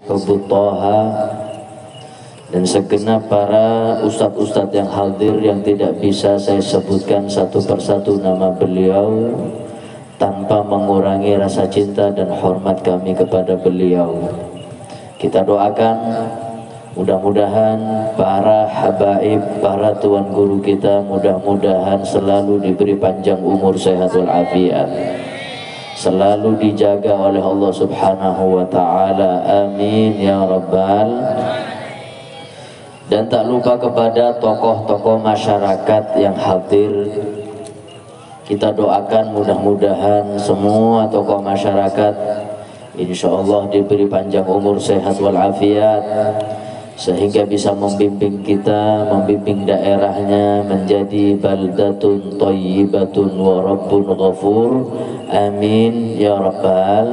Abu Thaha dan segenap para ustadz-ustadz yang hadir yang tidak bisa saya sebutkan satu persatu nama beliau tanpa mengurangi rasa cinta dan hormat kami kepada beliau. Kita doakan mudah-mudahan para habaib, para tuan guru kita mudah-mudahan selalu diberi panjang umur, sehat walafiat, selalu dijaga oleh Allah Subhanahu wa ta'ala, amin ya rabbal. Dan tak lupa kepada tokoh-tokoh masyarakat yang hadir, kita doakan mudah-mudahan semua tokoh masyarakat insya Allah diberi panjang umur, sehat walafiat, sehingga bisa membimbing kita, membimbing daerahnya menjadi baldatun thayyibatun wa rabbun ghafur, amin ya rabbal.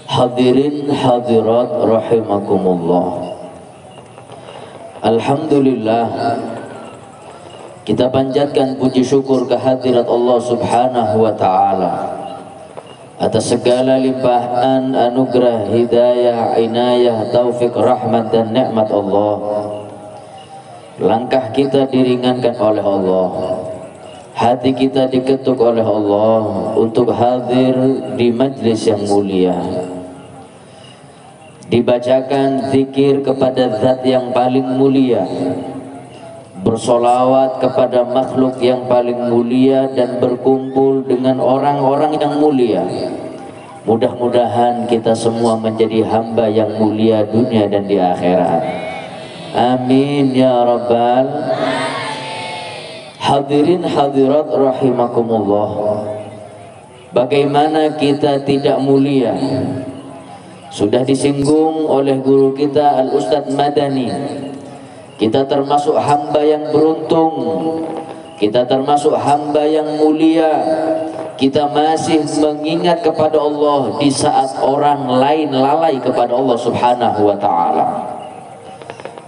Hadirin hadirat rahimakumullah, alhamdulillah kita panjatkan puji syukur kehadirat Allah Subhanahu wa ta'ala atas segala limpahan anugerah, hidayah, inayah, taufik, rahmat dan nikmat Allah. Langkah kita diringankan oleh Allah, hati kita diketuk oleh Allah untuk hadir di majlis yang mulia. Dibacakan zikir kepada zat yang paling mulia, bersolawat kepada makhluk yang paling mulia, dan berkumpul dengan orang-orang yang mulia. Mudah-mudahan kita semua menjadi hamba yang mulia dunia dan di akhirat, amin ya rabbal. Hadirin hadirat rahimakumullah, bagaimana kita tidak mulia? Sudah disinggung oleh guru kita Al-Ustadz Madani, kita termasuk hamba yang beruntung, kita termasuk hamba yang mulia. Kita masih mengingat kepada Allah di saat orang lain lalai kepada Allah Subhanahu wa ta'ala.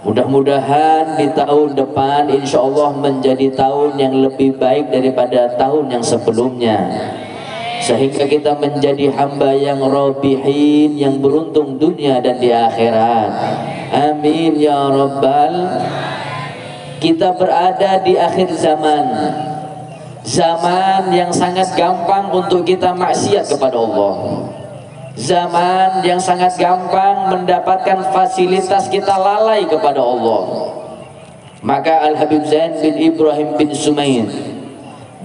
Mudah-mudahan di tahun depan insya Allah menjadi tahun yang lebih baik daripada tahun yang sebelumnya, sehingga kita menjadi hamba yang rabihin, yang beruntung dunia dan di akhirat, amin ya rabbal. Kita berada di akhir zaman, zaman yang sangat gampang untuk kita maksiat kepada Allah, zaman yang sangat gampang mendapatkan fasilitas kita lalai kepada Allah. Maka Al-Habib Zain bin Ibrahim bin Sumain,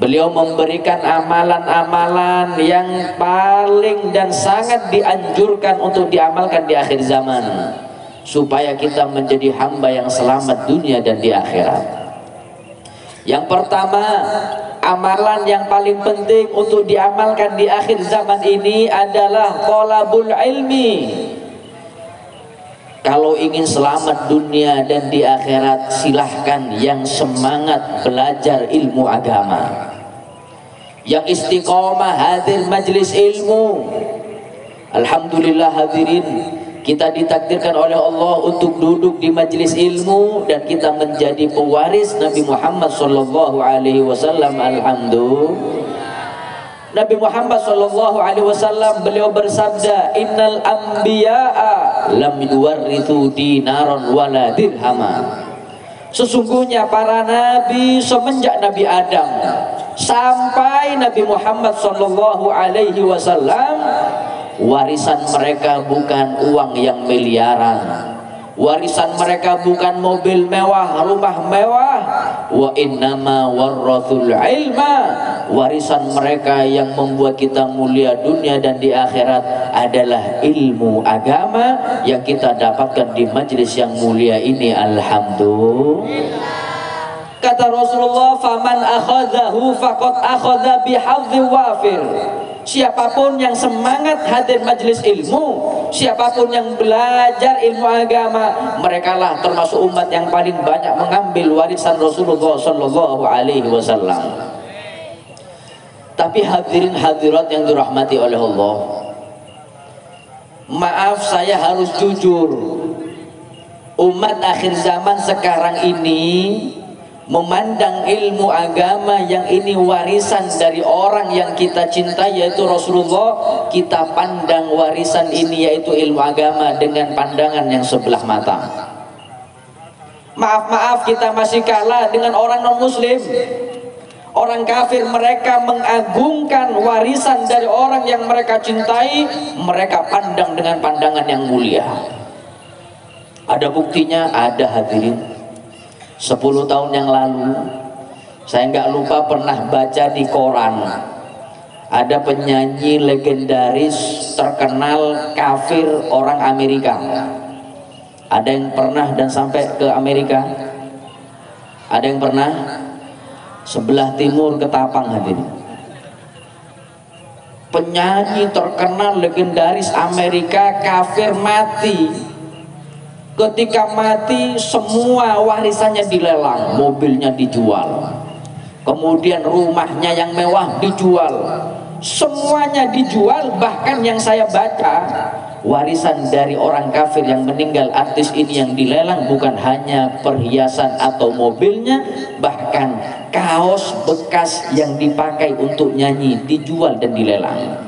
beliau memberikan amalan-amalan yang paling dan sangat dianjurkan untuk diamalkan di akhir zaman, supaya kita menjadi hamba yang selamat dunia dan di akhirat. Yang pertama, amalan yang paling penting untuk diamalkan di akhir zaman ini adalah thalabul ilmi. Kalau ingin selamat dunia dan di akhirat, silahkan yang semangat belajar ilmu agama, yang istiqomah hadir majlis ilmu. Alhamdulillah hadirin, kita ditakdirkan oleh Allah untuk duduk di majlis ilmu dan kita menjadi pewaris Nabi Muhammad sallallahu alaihi wasallam. Alhamdulillah. Nabi Muhammad sallallahu alaihi wasallam beliau bersabda, innal anbiya'a lam yuwarrithu dinaran wala dirhama. Sesungguhnya para nabi semenjak Nabi Adam sampai Nabi Muhammad sallallahu alaihi wasallam, warisan mereka bukan uang yang miliaran, warisan mereka bukan mobil mewah, rumah mewah. Wa innama warrathul ilma, warisan mereka yang membuat kita mulia dunia dan di akhirat adalah ilmu agama yang kita dapatkan di majlis yang mulia ini. Alhamdulillah. Kata Rasulullah, faman akhadhahu faqad akhadha bihadzi wafir. Siapapun yang semangat hadir majlis ilmu, siapapun yang belajar ilmu agama, merekalah termasuk umat yang paling banyak mengambil warisan Rasulullah sallallahu alaihi wasallam. Tapi hadirin hadirat yang dirahmati oleh Allah, maaf saya harus jujur, umat akhir zaman sekarang ini memandang ilmu agama yang ini warisan dari orang yang kita cintai yaitu Rasulullah, kita pandang warisan ini yaitu ilmu agama dengan pandangan yang sebelah mata. Maaf kita masih kalah dengan orang non muslim. Orang kafir, mereka mengagungkan warisan dari orang yang mereka cintai, mereka pandang dengan pandangan yang mulia. Ada buktinya, ada hadirin. 10 tahun yang lalu saya nggak lupa pernah baca di koran, ada penyanyi legendaris terkenal kafir orang Amerika. Ada yang pernah dan sampai ke Amerika? Ada yang pernah? Sebelah timur Ketapang hadir. Penyanyi terkenal legendaris Amerika kafir mati. Ketika mati semua warisannya dilelang, mobilnya dijual, kemudian rumahnya yang mewah dijual, semuanya dijual. Bahkan yang saya baca, warisan dari orang kafir yang meninggal artis ini yang dilelang bukan hanya perhiasan atau mobilnya, bahkan kaos bekas yang dipakai untuk nyanyi dijual dan dilelang.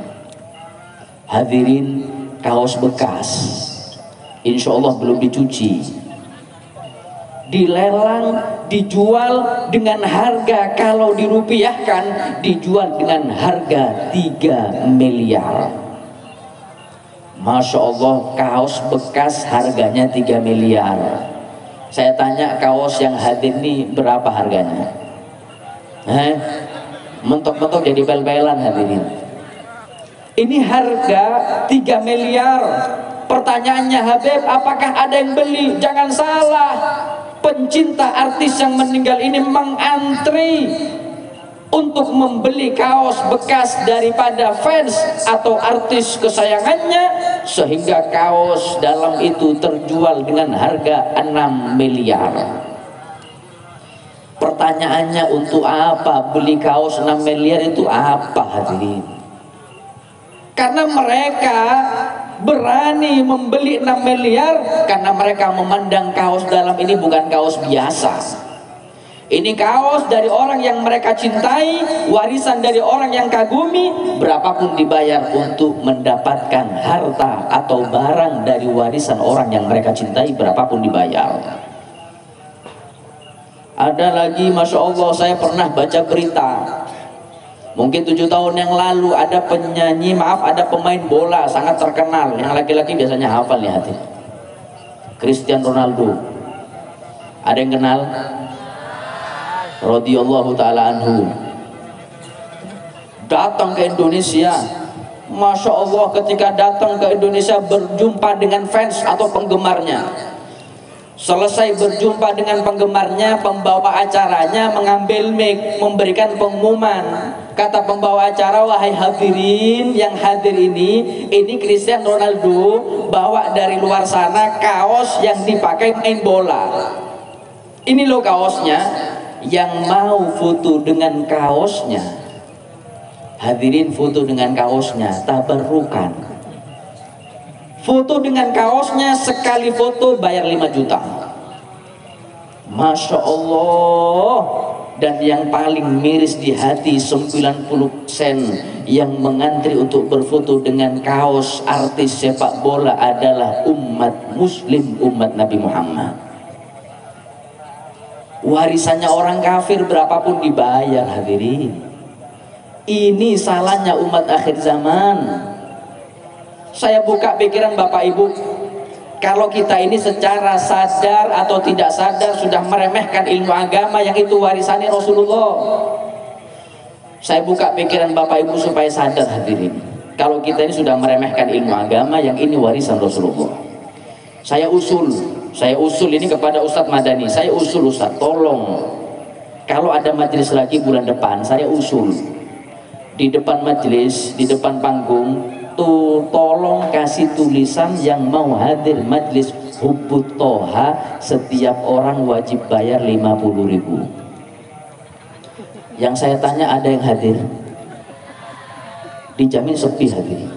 Hadirin, kaos bekas insya Allah belum dicuci, dilelang, dijual dengan harga, kalau dirupiahkan dijual dengan harga 3 miliar. Masya Allah, kaos bekas harganya 3 miliar. Saya tanya, kaos yang hadir ini berapa harganya? Mentok-mentok jadi bel-belan hadirin. Ini harga 3 miliar. Pertanyaannya, Habib, apakah ada yang beli? Jangan salah, pencinta artis yang meninggal ini mengantri untuk membeli kaos bekas daripada fans atau artis kesayangannya, sehingga kaos dalam itu terjual dengan harga 6 miliar. Pertanyaannya, untuk apa beli kaos 6 miliar itu apa hadirin? Karena mereka berani membeli 6 miliar karena mereka memandang kaos dalam ini bukan kaos biasa. Ini kaos dari orang yang mereka cintai, warisan dari orang yang kagumi, berapapun dibayar untuk mendapatkan harta atau barang dari warisan orang yang mereka cintai, berapapun dibayar. Ada lagi, Masya Allah, saya pernah baca berita. Mungkin 7 tahun yang lalu ada penyanyi, ada pemain bola sangat terkenal, yang laki-laki biasanya hafal nih hati, Cristiano Ronaldo. Ada yang kenal? Radhiyallahu ta'ala anhu. Datang ke Indonesia. Masya Allah, ketika datang ke Indonesia berjumpa dengan fans atau penggemarnya. Selesai berjumpa dengan penggemarnya, pembawa acaranya mengambil mic, memberikan pengumuman. Kata pembawa acara, wahai hadirin yang hadir ini Cristiano Ronaldo bawa dari luar sana kaos yang dipakai main bola. Ini loh kaosnya, yang mau foto dengan kaosnya, hadirin, foto dengan kaosnya, tabarrukan. Foto dengan kaosnya, sekali foto bayar 5 juta. Masya Allah. Dan yang paling miris di hati, 90% yang mengantri untuk berfoto dengan kaos artis sepak bola adalah umat muslim, umat Nabi Muhammad. Warisannya orang kafir berapapun dibayar hadirin. Ini salahnya umat akhir zaman. Saya buka pikiran Bapak Ibu, kalau kita ini secara sadar atau tidak sadar sudah meremehkan ilmu agama yang itu warisannya Rasulullah. Saya buka pikiran Bapak Ibu supaya sadar hadirin, kalau kita ini sudah meremehkan ilmu agama yang ini warisan Rasulullah. Saya usul ini kepada Ustadz Madani. Saya usul, Ustadz, tolong kalau ada majelis lagi bulan depan, saya usul di depan majelis, di depan panggung, tolong kasih tulisan yang mau hadir majelis Hubut Toha, setiap orang wajib bayar 50.000. Yang saya tanya, ada yang hadir? Dijamin sepi hadir.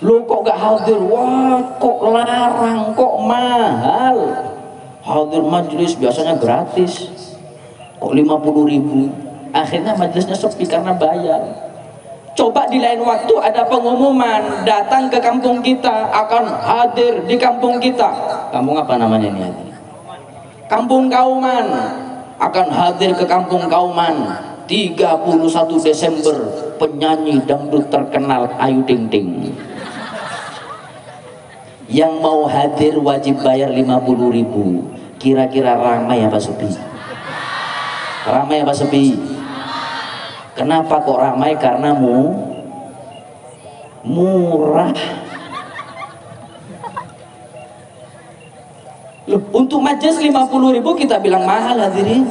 Lu kok gak hadir? Wah, kok larang, kok mahal. Hadir majlis biasanya gratis, kok 50.000. Akhirnya majlisnya sepi karena bayar. Coba di lain waktu ada pengumuman datang ke kampung kita, akan hadir di kampung kita. Kampung apa namanya ini? Kampung Kauman. Akan hadir ke kampung Kauman 31 Desember penyanyi dangdut terkenal Ayu Ting Ting. Yang mau hadir wajib bayar 50.000. Kira-kira ramai apa sepi? Ramai apa sepi? Kenapa kok ramai? Karena murah. Loh, untuk majelis 50.000 kita bilang mahal hadirin.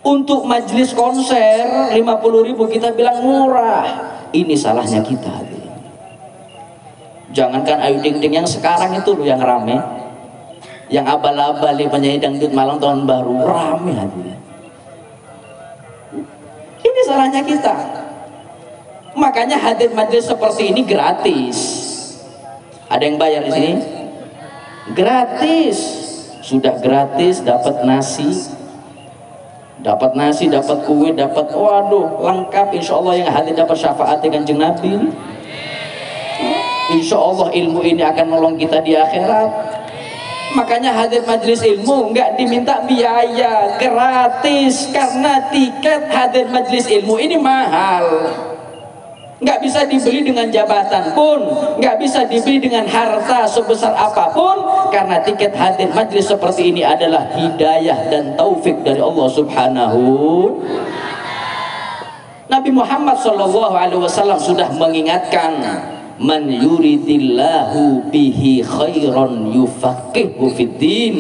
Untuk majelis konser 50.000 kita bilang murah. Ini salahnya kita hadirin. Jangankan Ayu Ting Ting yang sekarang itu loh yang rame, yang abal-abal penyanyi dangdut malam tahun baru rame hadirin. Ini salahnya kita. Makanya hadir majelis seperti ini gratis. Ada yang bayar di sini? Gratis. Sudah gratis, dapat nasi, dapat kue, dapat waduh lengkap. Insya Allah yang hadir dapat syafaat Kanjeng Nabi. Insya Allah ilmu ini akan nolong kita di akhirat. Makanya hadir majelis ilmu nggak diminta biaya, gratis. Karena tiket hadir majelis ilmu ini mahal. Nggak bisa dibeli dengan jabatan pun, nggak bisa dibeli dengan harta sebesar apapun. Karena tiket hadir majelis seperti ini adalah hidayah dan taufik dari Allah Subhanahu. Nabi Muhammad SAW sudah mengingatkan, man yuridillahu bihi khairan yufaqihu fiddin.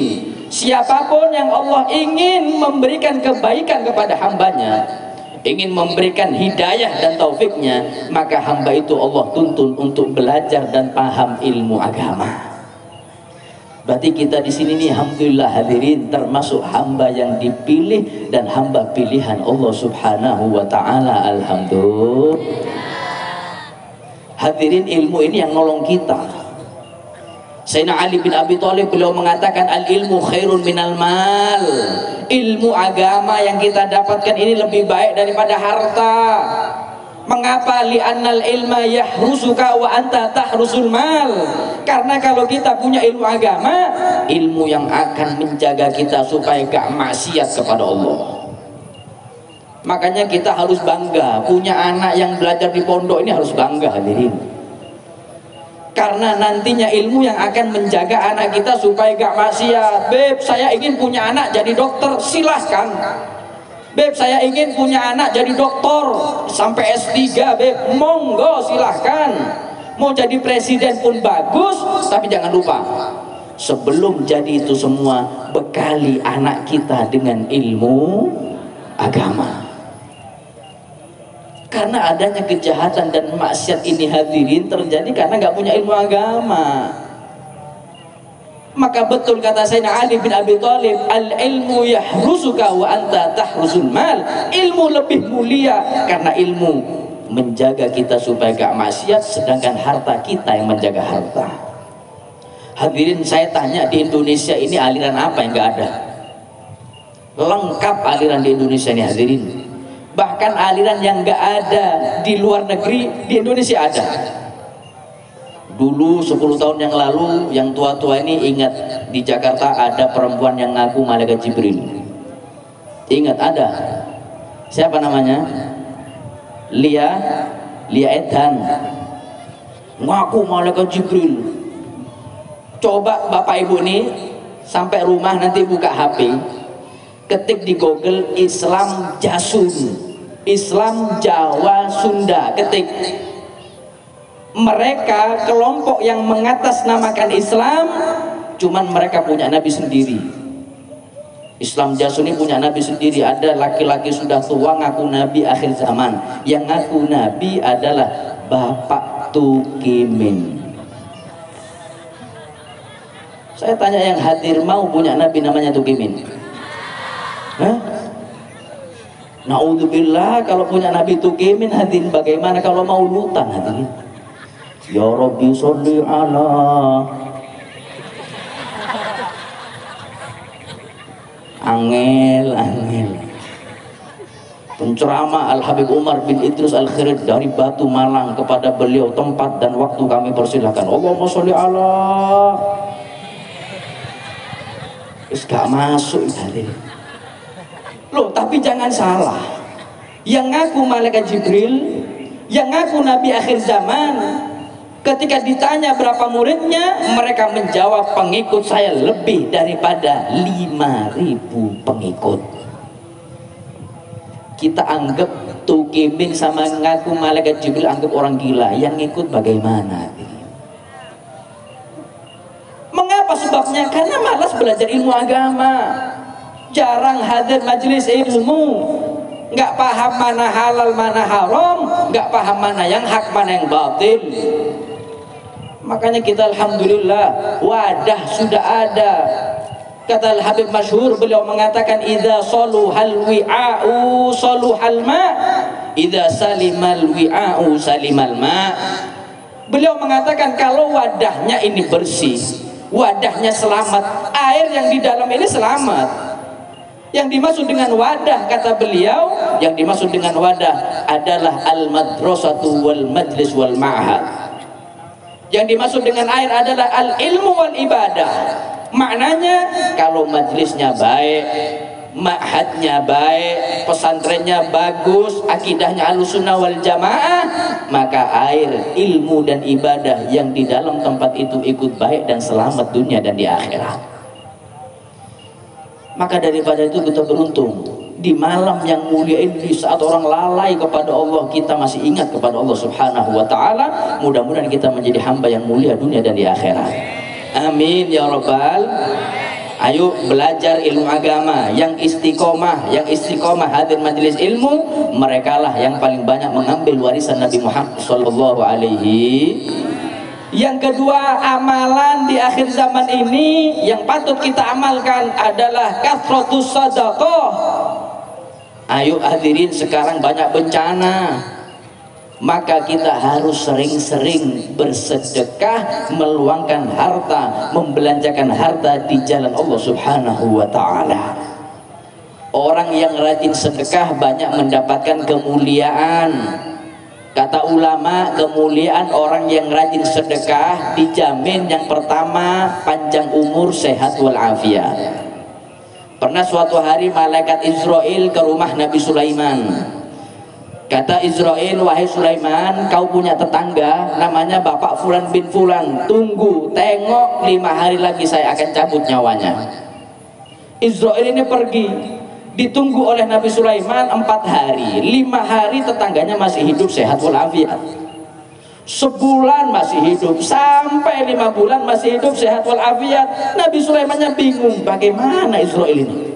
Siapapun yang Allah ingin memberikan kebaikan kepada hambanya, ingin memberikan hidayah dan taufiknya, maka hamba itu Allah tuntun untuk belajar dan paham ilmu agama. Berarti kita di sini nih, alhamdulillah hadirin, termasuk hamba yang dipilih dan hamba pilihan Allah Subhanahu wa taala. Alhamdulillah. Hadirin, ilmu ini yang nolong kita. Sayyidina Ali bin Abi Thalib beliau mengatakan, al ilmu khairun minal mal. Ilmu agama yang kita dapatkan ini lebih baik daripada harta. Mengapa? Li'annal ilma yahrusuka wa anta tahrusul mal. Karena kalau kita punya ilmu agama, ilmu yang akan menjaga kita supaya gak maksiat kepada Allah. Makanya kita harus bangga punya anak yang belajar di pondok ini, harus bangga hadirin. Karena nantinya ilmu yang akan menjaga anak kita supaya gak maksiat. Beb, saya ingin punya anak jadi dokter, silahkan. Beb, saya ingin punya anak jadi doktor sampai S3, beb, monggo silahkan. Mau jadi presiden pun bagus, tapi jangan lupa, sebelum jadi itu semua, bekali anak kita dengan ilmu agama. Karena adanya kejahatan dan maksiat ini hadirin terjadi karena nggak punya ilmu agama. Maka betul kata Sayyidina Ali bin Abi Thalib, al ilmu yahrusuka wa anta tahrusul mal. Ilmu lebih mulia karena ilmu menjaga kita supaya gak maksiat, sedangkan harta kita yang menjaga harta. Hadirin, saya tanya, di Indonesia ini aliran apa yang gak ada? Lengkap aliran di Indonesia ini hadirin. Bahkan aliran yang gak ada di luar negeri, di Indonesia ada. Dulu 10 tahun yang lalu, yang tua-tua ini ingat, di Jakarta ada perempuan yang ngaku malaikat Jibril. Ingat ada? Siapa namanya? Lia Edan, ngaku malaikat Jibril. Coba bapak ibu nih sampai rumah nanti buka HP, ketik di Google Islam Jasun, Islam Jawa Sunda, ketik. Mereka kelompok yang mengatasnamakan Islam, cuman mereka punya nabi sendiri. Islam Jasun ini punya nabi sendiri. Ada laki-laki sudah tua ngaku nabi akhir zaman. Yang ngaku nabi adalah Bapak Tukimin. Saya tanya, yang hadir mau punya nabi namanya Tukimin? Hah? Naudzubillah, kalau punya nabi Tukimin hadirin, bagaimana kalau mau lutan hadirin? Ya Rabbi sholli ala. Angel. Penceramah Al-Habib Umar bin Idris Al-Khirid dari Batu Malang, kepada beliau tempat dan waktu kami persilahkan. Allahumma sholli ala. Gak masuk tadi. Loh, tapi jangan salah. Yang ngaku malaikat Jibril, yang ngaku Nabi akhir zaman, ketika ditanya berapa muridnya, mereka menjawab pengikut saya lebih daripada 5.000 pengikut. Kita anggap Tukimin sama ngaku malaikat Jibril anggap orang gila. Yang ngikut bagaimana? Mengapa sebabnya? Karena malas belajar ilmu agama, jarang hadir majelis ilmu, nggak paham mana halal mana haram, nggak paham mana yang hak mana yang batil. Makanya kita alhamdulillah wadah sudah ada. Kata Al-Habib masyhur, beliau mengatakan idza saluhal wi'a'u saluhal ma', idza salimal wi'a'u salimal ma'. Beliau mengatakan kalau wadahnya ini bersih, wadahnya selamat, air yang di dalam ini selamat. Yang dimaksud dengan wadah, kata beliau, yang dimaksud dengan wadah adalah al-madrasatu wal majlis wal ma'had. Yang dimaksud dengan air adalah al-ilmu wal ibadah. Maknanya kalau majelisnya baik, ma'hadnya baik, pesantrennya bagus, akidahnya Ahlussunnah wal Jamaah, maka air, ilmu dan ibadah yang di dalam tempat itu ikut baik dan selamat dunia dan di akhirat. Maka daripada itu kita beruntung di malam yang mulia ini, saat orang lalai kepada Allah, kita masih ingat kepada Allah Subhanahu wa ta'ala. Mudah-mudahan kita menjadi hamba yang mulia dunia dan di akhirat. Amin ya rabbal. Ayo belajar ilmu agama, yang istiqomah hadir majelis ilmu, merekalah yang paling banyak mengambil warisan Nabi Muhammad sallallahu alaihi. Yang kedua, amalan di akhir zaman ini yang patut kita amalkan adalah kathratus sadaqah. Ayo hadirin, sekarang banyak bencana, maka kita harus sering-sering bersedekah, meluangkan harta, membelanjakan harta di jalan Allah Subhanahu wa ta'ala. Orang yang rajin sedekah banyak mendapatkan kemuliaan. Kata ulama, kemuliaan orang yang rajin sedekah dijamin yang pertama panjang umur, sehat walafiat. Pernah suatu hari malaikat Israel ke rumah Nabi Sulaiman. Kata Israel, wahai Sulaiman, kau punya tetangga namanya Bapak Fulan bin Fulan. Tunggu, tengok, 5 hari lagi saya akan cabut nyawanya. Israel ini pergi, ditunggu oleh Nabi Sulaiman 4 hari. 5 hari tetangganya masih hidup, sehat walafiat. Sebulan masih hidup, sampai 5 bulan masih hidup, sehat walafiat. Nabi Sulaimannya bingung, bagaimana Israel ini?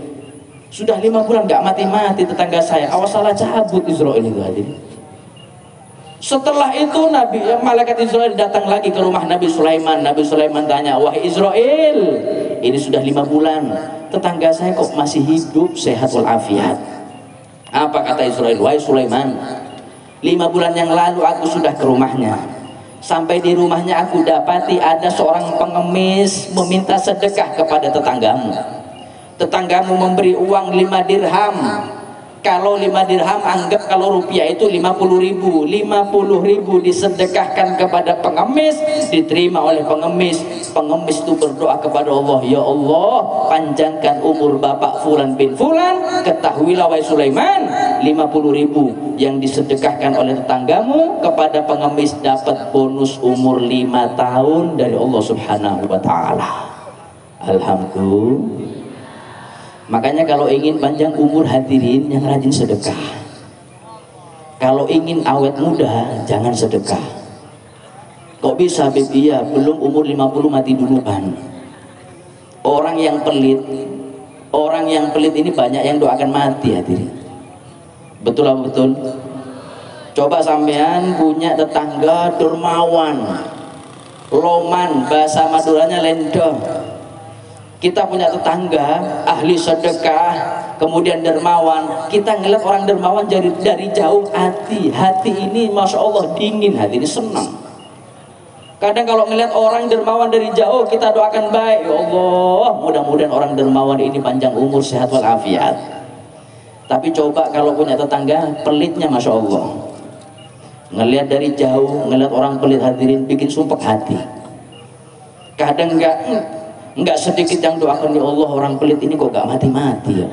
Sudah 5 bulan gak mati-mati tetangga saya, awas salah cabut Israel itu hadir. Setelah itu malaikat Israel datang lagi ke rumah Nabi Sulaiman. Nabi Sulaiman tanya, wahai Israel, ini sudah 5 bulan tetangga saya kok masih hidup, sehat walafiat. Apa kata Israel? Wahai Sulaiman, 5 bulan yang lalu aku sudah ke rumahnya. Sampai di rumahnya aku dapati ada seorang pengemis meminta sedekah kepada tetanggamu. Tetanggamu memberi uang 5 dirham. Kalau 5 dirham, anggap kalau rupiah itu 50.000. 50.000 disedekahkan kepada pengemis, diterima oleh pengemis. Pengemis itu berdoa kepada Allah, ya Allah, panjangkan umur Bapak Fulan bin Fulan. Ketahuilah wahai Sulaiman, 50.000 yang disedekahkan oleh tetanggamu kepada pengemis dapat bonus umur 5 tahun dari Allah Subhanahu wa ta'ala. Alhamdulillah. Makanya kalau ingin panjang umur hadirin, yang rajin sedekah. Kalau ingin awet muda, jangan sedekah. Kok bisa Beb? Iya, belum umur 50 mati duluan. Orang yang pelit ini banyak yang doakan mati hadirin. Betul apa betul? Coba sampean punya tetangga dermawan, loman, bahasa Maduranya lendo. Kita punya tetangga ahli sedekah, kemudian dermawan. Kita ngeliat orang dermawan dari jauh, hati ini masya Allah dingin, hati ini senang. Kadang kalau melihat orang dermawan dari jauh, kita doakan baik, ya Allah, mudah-mudahan orang dermawan ini panjang umur, sehat walafiat. Tapi coba kalau punya tetangga pelitnya, masya Allah, ngelihat dari jauh, ngelihat orang pelit, hadirin, bikin sumpek hati. Kadang enggak sedikit yang doakan, ya Allah, orang pelit ini kok gak mati-mati ya.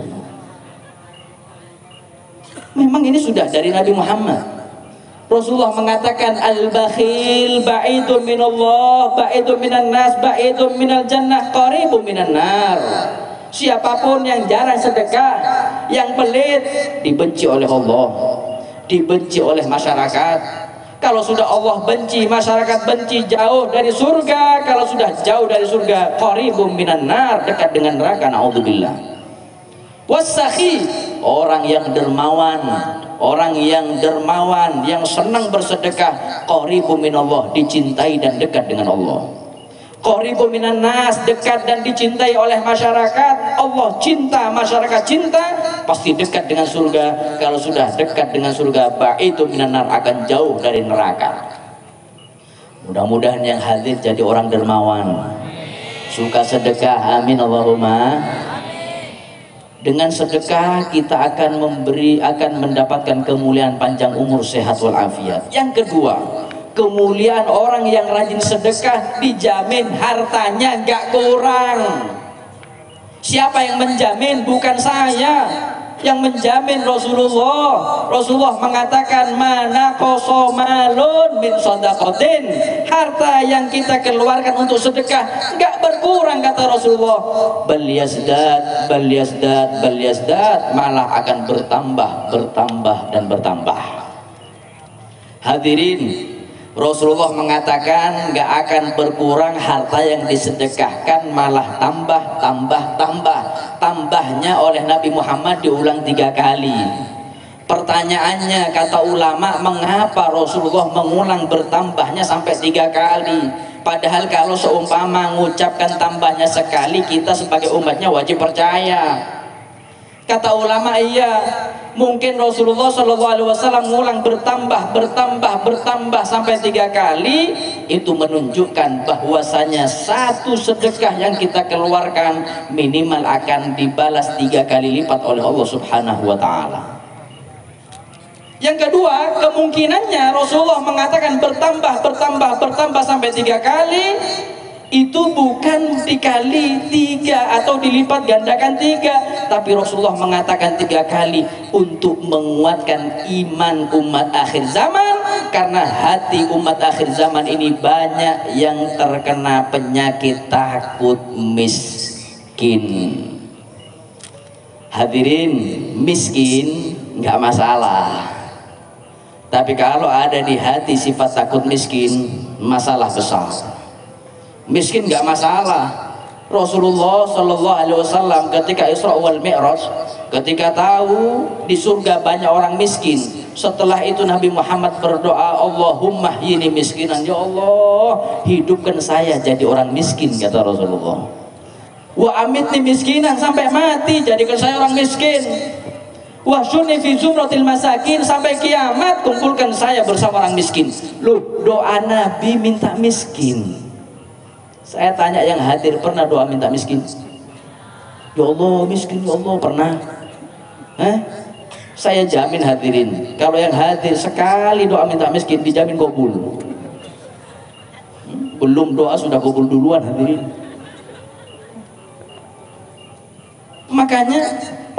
Memang ini sudah dari Nabi Muhammad. Rasulullah mengatakan, al-bakhil ba'idun minallah, ba'idun minan nas, ba'idun minal jannah, qaribun minan nar. Siapapun yang jarang sedekah, yang pelit, dibenci oleh Allah, dibenci oleh masyarakat. Kalau sudah Allah benci, masyarakat benci, jauh dari surga. Kalau sudah jauh dari surga, qaribun minan nar, dekat dengan neraka, naudzubillah. Wasakhi, orang yang dermawan, orang yang dermawan, yang senang bersedekah, qaribu minallah, dicintai dan dekat dengan Allah. Qaribu minan nas, dekat dan dicintai oleh masyarakat. Allah cinta, masyarakat cinta, pasti dekat dengan surga. Kalau sudah dekat dengan surga, ba'idu minan nar, akan jauh dari neraka. Mudah-mudahan yang hadir jadi orang dermawan, suka sedekah, amin Allahumma. Dengan sedekah kita akan mendapatkan kemuliaan, panjang umur, sehat walafiat. Yang kedua, kemuliaan orang yang rajin sedekah, dijamin hartanya nggak kurang. Siapa yang menjamin? Bukan saya. Yang menjamin Rasulullah. Rasulullah mengatakan, mana kosomalun min shadaqatin, harta yang kita keluarkan untuk sedekah nggak berkurang, kata Rasulullah. Bal yazdad, bal yazdad, bal yazdad, malah akan bertambah, bertambah dan bertambah. Hadirin, Rasulullah mengatakan nggak akan berkurang harta yang disedekahkan, malah tambah, tambah, tambah. Tambahnya oleh Nabi Muhammad diulang 3 kali. Pertanyaannya, kata ulama, mengapa Rasulullah mengulang bertambahnya sampai 3 kali? Padahal kalau seumpama mengucapkan tambahnya sekali, kita sebagai umatnya wajib percaya. Kata ulama, iya, mungkin Rasulullah SAW mengulang bertambah, bertambah, bertambah sampai 3 kali. Itu menunjukkan bahwasanya satu sedekah yang kita keluarkan minimal akan dibalas 3 kali lipat oleh Allah Subhanahu wa Ta'ala. Yang kedua, kemungkinannya Rasulullah mengatakan bertambah, bertambah, bertambah sampai 3 kali. Itu bukan dikali 3 atau dilipat gandakan 3, tapi Rasulullah mengatakan 3 kali untuk menguatkan iman umat akhir zaman. Karena hati umat akhir zaman ini banyak yang terkena penyakit takut miskin. Hadirin, miskin nggak masalah, tapi kalau ada di hati sifat takut miskin, masalah besar. Miskin nggak masalah. Rasulullah Shallallahu Alaihi Wasallam ketika Isra wal Mi'raj, ketika tahu di surga banyak orang miskin, setelah itu Nabi Muhammad berdoa, Allahumma ini miskinan, ya Allah, hidupkan saya jadi orang miskin, kata Rasulullah. Wa amitni miskinan, sampai mati jadikan saya orang miskin. Wa syuni fi zumratil masakin, sampai kiamat kumpulkan saya bersama orang miskin. Loh, doa Nabi minta miskin. Saya tanya yang hadir, pernah doa minta miskin? Ya Allah miskin, ya Allah, pernah? Saya jamin hadirin, kalau yang hadir sekali doa minta miskin dijamin kabul. Belum doa sudah kabul duluan hadirin. Makanya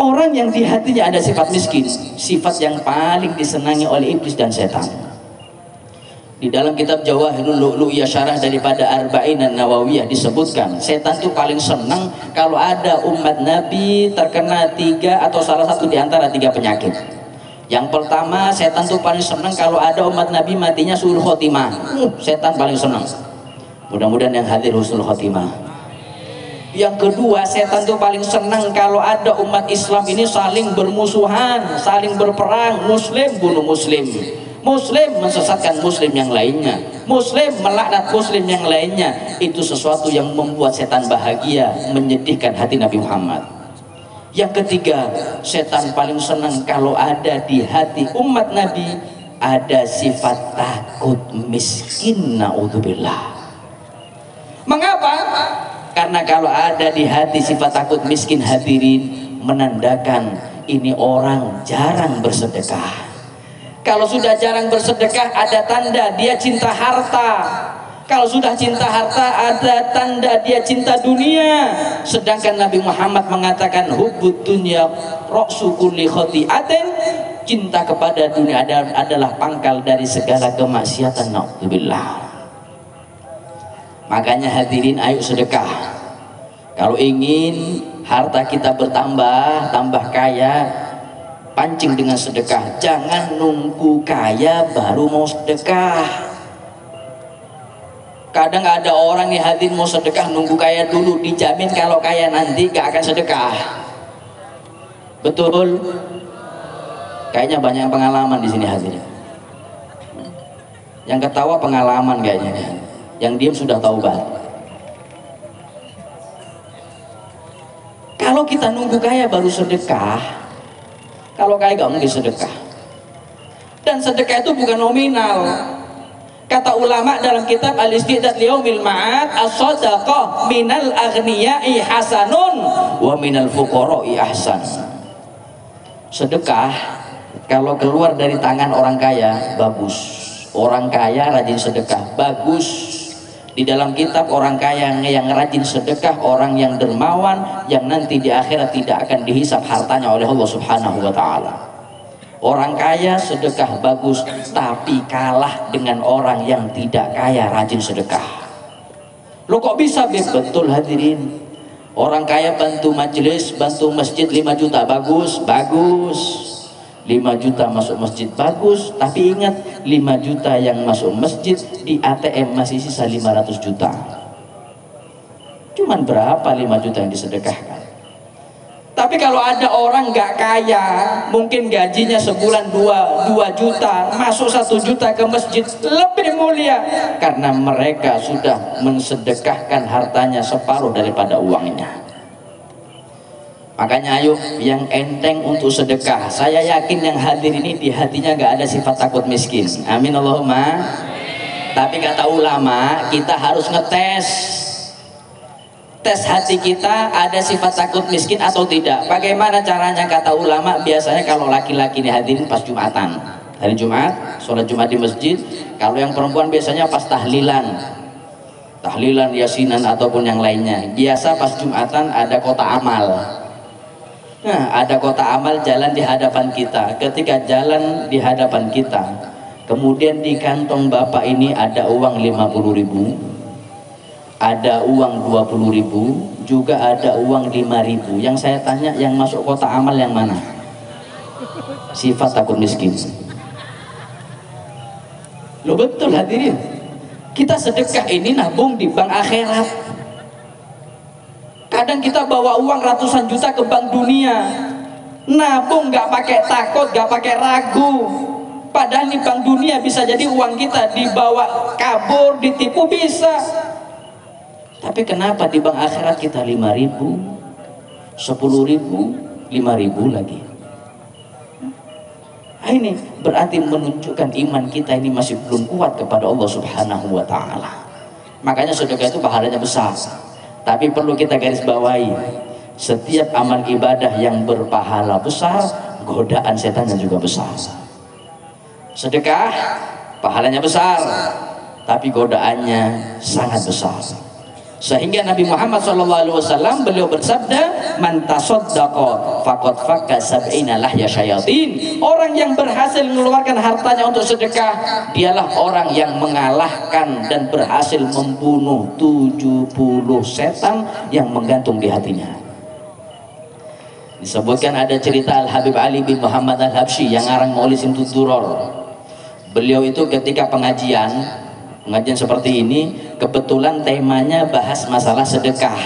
orang yang di hatinya ada sifat miskin, sifat yang paling disenangi oleh iblis dan setan. Di dalam kitab Jawahirul Lu'lu'iyah syarah daripada Arba'in An-Nawawiyah disebutkan, setan itu paling senang kalau ada umat Nabi terkena 3 atau salah satu di antara 3 penyakit. Yang pertama, setan itu paling senang kalau ada umat Nabi matinya suul khotimah. Setan paling senang. Mudah-mudahan yang hadir husnul khotimah. Yang kedua, setan itu paling senang kalau ada umat Islam ini saling bermusuhan, saling berperang, muslim bunuh muslim, muslim mensesatkan muslim yang lainnya, muslim melaknat muslim yang lainnya. Itu sesuatu yang membuat setan bahagia, menyedihkan hati Nabi Muhammad. Yang ketiga, setan paling senang kalau ada di hati umat Nabi ada sifat takut miskin, naudzubillah. Mengapa? Karena kalau ada di hati sifat takut miskin, hadirin, menandakan ini orang jarang bersedekah. Kalau sudah jarang bersedekah, ada tanda dia cinta harta. Kalau sudah cinta harta, ada tanda dia cinta dunia. Sedangkan Nabi Muhammad mengatakan hubbud dunya ra'su kulli khati'atin, cinta kepada dunia adalah pangkal dari segala kemaksiatan. Na'udzubillah. Makanya hadirin, ayo sedekah. Kalau ingin harta kita bertambah, tambah kaya, pancing dengan sedekah. Jangan nunggu kaya baru mau sedekah. Kadang ada orang nih hadirin mau sedekah nunggu kaya dulu, dijamin kalau kaya nanti gak akan sedekah. Betul? Kayaknya banyak yang pengalaman di sini hadirin. Yang ketawa pengalaman kayaknya, yang diam sudah taubat. Kalau kita nunggu kaya baru sedekah, kalau kaya gak mungkin sedekah. Dan sedekah itu bukan nominal. Kata ulama dalam kitab Al-Istidad Liyaumil Ma'ad, as-sadaqah minal aghniyai hasanun wa minal fuqara'i ahsan. Sedekah kalau keluar dari tangan orang kaya bagus. Orang kaya rajin sedekah bagus. Di dalam kitab orang kaya yang rajin sedekah, orang yang dermawan, yang nanti di akhirat tidak akan dihisap hartanya oleh Allah Subhanahu wa ta'ala. Orang kaya sedekah bagus, tapi kalah dengan orang yang tidak kaya rajin sedekah. Lo kok bisa? Betul hadirin. Orang kaya bantu majelis, bantu masjid 5 juta, bagus, bagus. 5 juta masuk masjid, bagus. Tapi ingat, 5 juta yang masuk masjid, di ATM masih sisa 500 juta. Cuman berapa 5 juta yang disedekahkan? Tapi kalau ada orang gak kaya, mungkin gajinya sebulan 2 juta, masuk 1 juta ke masjid, lebih mulia. Karena mereka sudah mensedekahkan hartanya separuh daripada uangnya. Makanya ayo yang enteng untuk sedekah. Saya yakin yang hadir ini di hatinya gak ada sifat takut miskin. Amin Allahumma. Tapi kata ulama, kita harus ngetes. Tes hati kita ada sifat takut miskin atau tidak. Bagaimana caranya? Kata ulama, biasanya kalau laki-laki ini hadirin pas Jumatan, hari Jumat, sholat Jumat di masjid. Kalau yang perempuan biasanya pas tahlilan, yasinan ataupun yang lainnya. Biasa pas Jumatan ada kotak amal. Nah, ada kotak amal jalan di hadapan kita. Ketika jalan di hadapan kita, kemudian di kantong bapak ini ada uang 50.000, ada uang 20.000, juga ada uang 5.000. Yang saya tanya, yang masuk kotak amal yang mana? Sifat takut miskin. Lo betul hadirin. Kita sedekah ini nabung di bank akhirat. Kadang kita bawa uang ratusan juta ke bank dunia, nabung gak pakai takut, gak pakai ragu. Padahal di bank dunia bisa jadi uang kita dibawa kabur, ditipu, bisa. Tapi kenapa di bank akhirat kita 5.000, 10.000, 5.000 lagi? Nah, ini berarti menunjukkan iman kita ini masih belum kuat kepada Allah Subhanahu wa ta'ala. Makanya sedekah itu pahalanya besar. Tapi perlu kita garis bawahi, setiap amal ibadah yang berpahala besar, godaan setannya juga besar. Sedekah pahalanya besar, tapi godaannya sangat besar. Sehingga Nabi Muhammad SAW beliau bersabda, man tasaddaqa faqad fakka sab'ina lahya syayatin. Orang yang berhasil mengeluarkan hartanya untuk sedekah, dialah orang yang mengalahkan dan berhasil membunuh 70 setan yang menggantung di hatinya. Disebutkan ada cerita Al-Habib Ali bin Muhammad Al-Habsyi yang ngarang Maulid Simtud Duror. Beliau itu ketika pengajian seperti ini, kebetulan temanya bahas masalah sedekah.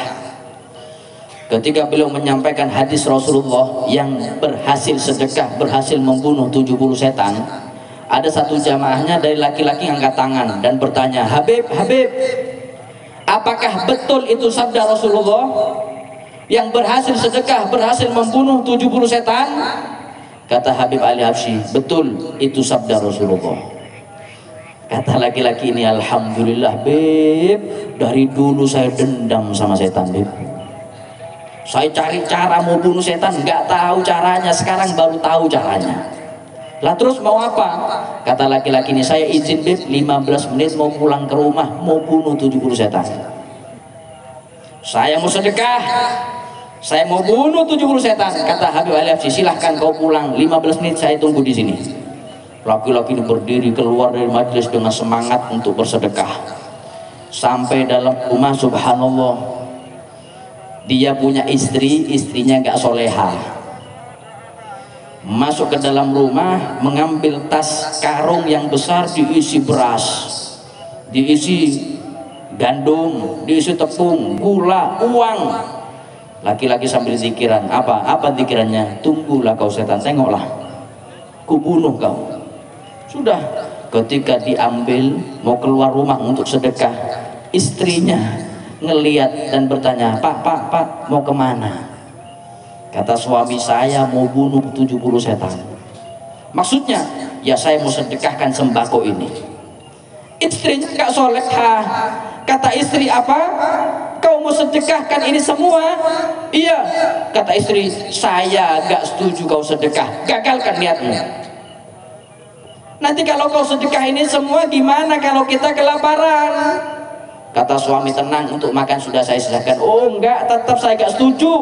Ketika beliau menyampaikan hadis Rasulullah yang berhasil sedekah, berhasil membunuh 70 setan, ada satu jamaahnya dari laki-laki yang angkat tangan dan bertanya, Habib, apakah betul itu sabda Rasulullah yang berhasil sedekah, berhasil membunuh 70 setan? Kata Habib Ali Habsyi, betul, itu sabda Rasulullah. Kata laki-laki ini, alhamdulillah Beb, dari dulu saya dendam sama setan Beb. Saya cari cara mau bunuh setan, nggak tahu caranya, sekarang baru tahu caranya. Lah terus mau apa? Kata laki-laki ini, saya izin Beb 15 menit mau pulang ke rumah, mau bunuh 70 setan. Saya mau sedekah, saya mau bunuh 70 setan. Kata Habib Ali Habsyi, silahkan kau pulang, 15 menit saya tunggu di sini. Laki-laki ini berdiri keluar dari majelis dengan semangat untuk bersedekah. Sampai dalam rumah, subhanallah, dia punya istri, istrinya gak soleha. Masuk ke dalam rumah, mengambil tas karung yang besar, diisi beras, diisi gandum, diisi tepung, gula, uang. Laki-laki sambil zikiran. Apa zikirannya? Tunggulah kau setan, tengoklah, ku bunuh kau. Sudah, ketika diambil mau keluar rumah untuk sedekah, istrinya ngeliat dan bertanya, Pak, mau kemana? Kata suami, saya mau bunuh 70 setan. Maksudnya, ya saya mau sedekahkan sembako ini. Istrinya gak solehah. Kata istri, apa? Kau mau sedekahkan ini semua? Iya. Kata istri, saya gak setuju kau sedekah, gagalkan niatmu. Nanti kalau kau sedekah ini semua, gimana kalau kita kelaparan? Kata suami, tenang, untuk makan sudah saya sisakan. Oh enggak, tetap saya gak setuju.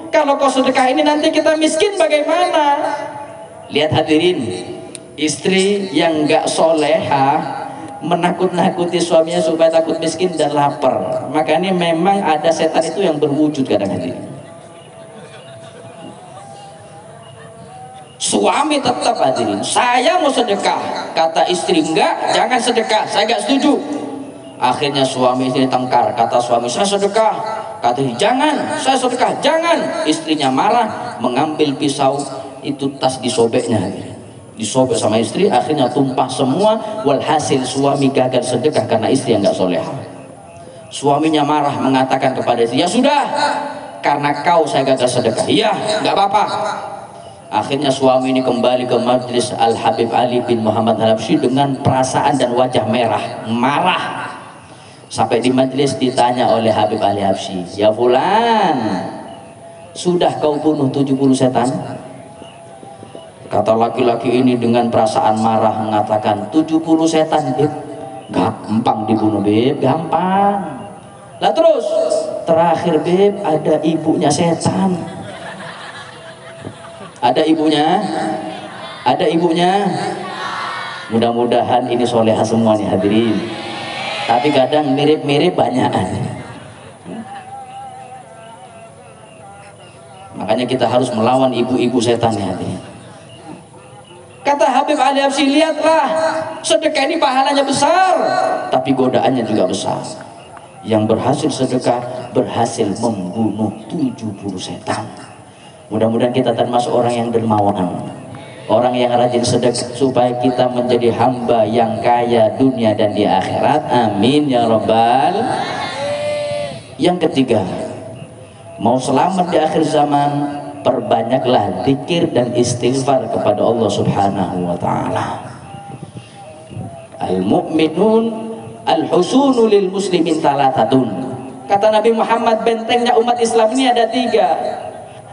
Kalau kau sedekah ini nanti kita miskin bagaimana? Lihat hadirin, istri yang gak soleha menakut-nakuti suaminya supaya takut miskin dan lapar. Makanya memang ada setan itu yang berwujud kadang-kadang. Suami tetap hadirin, saya mau sedekah. Kata istri, enggak, jangan sedekah, saya enggak setuju. Akhirnya suami istri tengkar. Kata suami, saya sedekah. Kata istri, jangan, saya sedekah, jangan. Istrinya marah, mengambil pisau, itu tas disobeknya, disobek sama istri. Akhirnya tumpah semua. Walhasil suami gagal sedekah karena istri yang enggak soleha. Suaminya marah, mengatakan kepada istri, ya sudah, karena kau saya gagal sedekah. Iya, enggak apa-apa. Akhirnya suami ini kembali ke majlis Al Habib Ali bin Muhammad Al Habsyi dengan perasaan dan wajah merah, marah. Sampai di majlis ditanya oleh Habib Ali Habsyi, ya fulan, sudah kau bunuh 70 setan? Kata laki-laki ini dengan perasaan marah mengatakan, 70 setan Beb, gampang dibunuh Beb, gampang. Lah terus terakhir Beb, ada ibunya setan. Ada ibunya, ada ibunya. Mudah-mudahan ini soleha semua nih hadirin. Tapi kadang mirip-mirip banyakan. Makanya kita harus melawan ibu-ibu setan ya hadirin. Kata Habib Ali Habsyi, lihatlah, sedekah ini pahalanya besar, tapi godaannya juga besar. Yang berhasil sedekah berhasil membunuh 70 setan. Mudah-mudahan kita termasuk orang yang dermawan, orang yang rajin sedekah, supaya kita menjadi hamba yang kaya dunia dan di akhirat. Amin ya rabbal. Yang ketiga, mau selamat di akhir zaman, perbanyaklah zikir dan istighfar kepada Allah Subhanahu wa taala. Al-mu'minun al-husunu lil muslimin talatatun. Kata Nabi Muhammad, bentengnya umat Islam ini ada 3.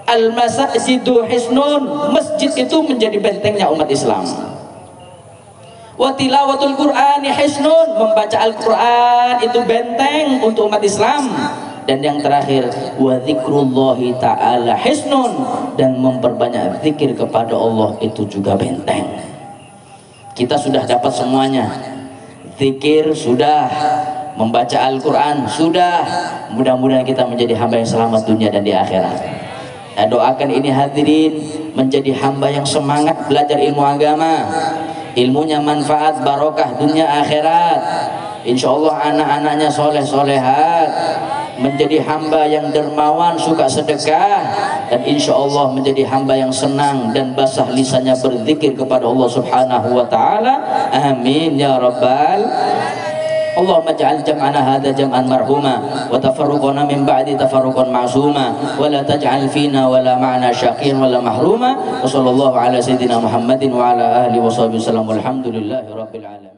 Al-masjidu hisnun, masjid itu menjadi bentengnya umat Islam. Wa tilawatul Qur'ani hisnun, membaca Al-Qur'an itu benteng untuk umat Islam. Dan yang terakhir, wa dzikrullahi ta'ala hisnun, dan memperbanyak zikir kepada Allah itu juga benteng. Kita sudah dapat semuanya. Zikir sudah, membaca Al-Qur'an sudah. Mudah-mudahan kita menjadi hamba yang selamat dunia dan di akhirat. Saya doakan ini hadirin menjadi hamba yang semangat belajar ilmu agama, ilmunya manfaat, barokah dunia akhirat. Insya Allah anak-anaknya soleh solehat, menjadi hamba yang dermawan, suka sedekah, dan insya Allah menjadi hamba yang senang dan basah lisannya berzikir kepada Allah Subhanahu wa taala. Amin ya rabbal. Allahumma ja'al jam'ana hadha jam'an marhuma wa tafarruqana min ba'di tafarruqan ma'suma wa la taj'al fina wa la ma'na syaqiyan wa la mahruma. Wa sallallahu ala sayyidina Muhammadin wa ala alihi wa sahbihi wasallam. Walhamdulillahi rabbil alamin.